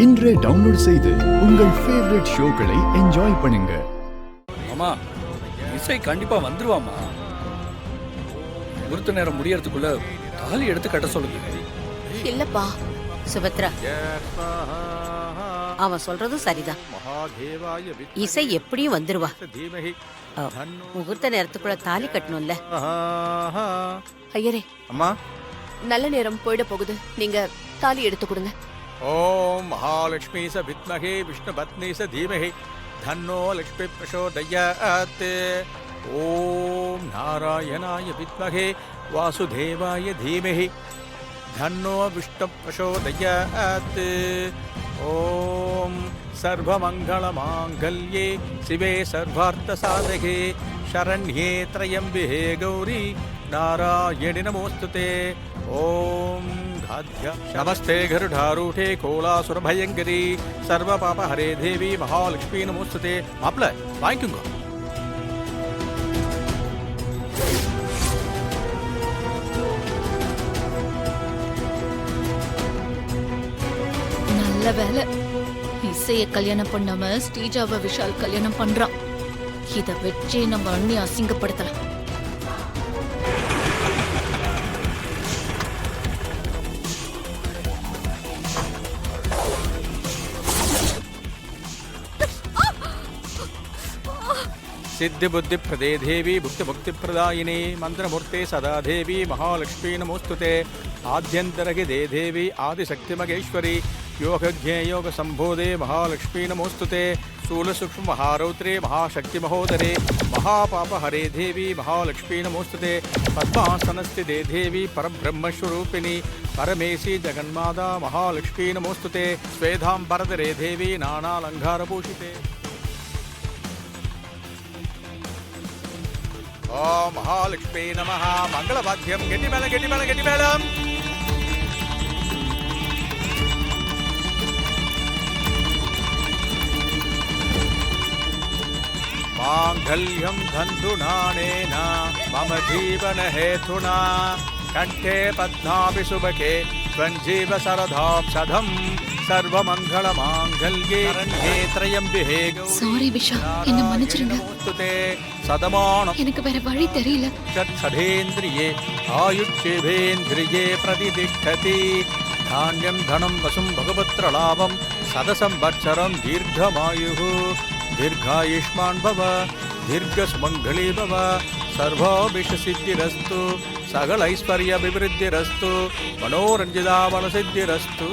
இன்றே டவுன்லோட் செய்து உங்கள் ஃபேவரட் ஷோக்களை என்ஜாய் பண்ணுங்க. அம்மா, இசை கண்டிப்பா வந்துருவாமா. முகூர்த்த நேரம் முடியறதுக்குள்ள தாலி எடுத்து கட்ட சொல்லுங்க. இல்லப்பா சுபத்ரா, அவன் சொல்றதும் சரிதான். இசை எப்படியும் வந்துருவா. முகூர்த்த நேரத்துக்குள்ள தாலி கட்டணும்ல. ஐயரே, அம்மா, நல்ல நேரம் போயிட போகுது, நீங்க தாலி எடுத்து கொடுங்க. ஓம் மகாலட்சுமி ச வித்மகே விஷ்ணு பத்னி ச தீமஹி தன்னோ லக்ஷ்மி பிரசோதயாத். ஓம் நாராயணாய வித்மகே வாசுதேவாய தீமஹி தன்னோ விஷ்ணு பிரசோதயாத். ஓம் சர்வமங்களமாங்கல்யே சிவே சர்வார்த்தசாதகே சரண்யே த்ரயம்பிகே கௌரி நாராயணி நமோஸ்துதே. ஓம் नमस्ते गरुडारूढे कोलासुर भयंकरी सर्व पाप हरे देवी महालक्ष्मी नमोस्तुते. मापल வாங்கிக்கோங்க. நல்ல வேலை, இசைய கல்யாணம் பண்ணாம ஸ்ரீஜாவை விஷால் கல்யாணம் பண்றான். இத வச்சு நம்ம அண்ணி அசிங்கப்படுத்தலாம். सिद्धि बुद्धि प्रदे देवी भुक्ति मुक्ति प्रदायिनी मंत्रमूर्ते सदा देवी महालक्ष्मी नमोस्तुते. आद्यंतरगे दे देवी आदिशक्ति मगेश्वरी योगज्ञे योग संबोधे महालक्ष्मी नमोस्तुते. स्थूल सूक्ष्म महारौत्रे महाशक्ति महोदरे महापाप हरे देवी महालक्ष्मी नमोस्तुते. पद्मासनस्ति दे देवी परब्रह्मस्वरूपिणी परमेशी जगन्माता महालक्ष्मी नमोस्तुते. स्वेदांबरधरे देवी नानालंकारभूषिते. ओम महालक्ष्मी नमः. मंगलवाद्यम गेटिमेलम गेटिमेलम गेटिमेलम. मांगल्यम धन्तुनानेन मम जीवन हेतुना कंठे पद्माभि शुभके त्वञ्जीव शरदाब्शधम् सर्वमंगलमांगल्ये शरण्ये त्र्यम्बिके गौरी. சாரி விஷா, என்ன மன்னிச்சிருங்க. सदमानं எனக்கு வேற வழி தெரியல. षट्छदेन्द्रिये आयुष्येवेन्द्रिये प्रतिष्ठति. धान्यं धनं वसुं भगवत्रलाभं सदसंवत्सरं दीर्घमायुः दीर्घायुष्मान् भव दीर्घसुमङ्गली भव सर्वाभिष्टसिद्धिरस्तु सकलैश्वर्याभिवृद्धिरस्तु मनोरञ्जिताफलसिद्धिरस्तु.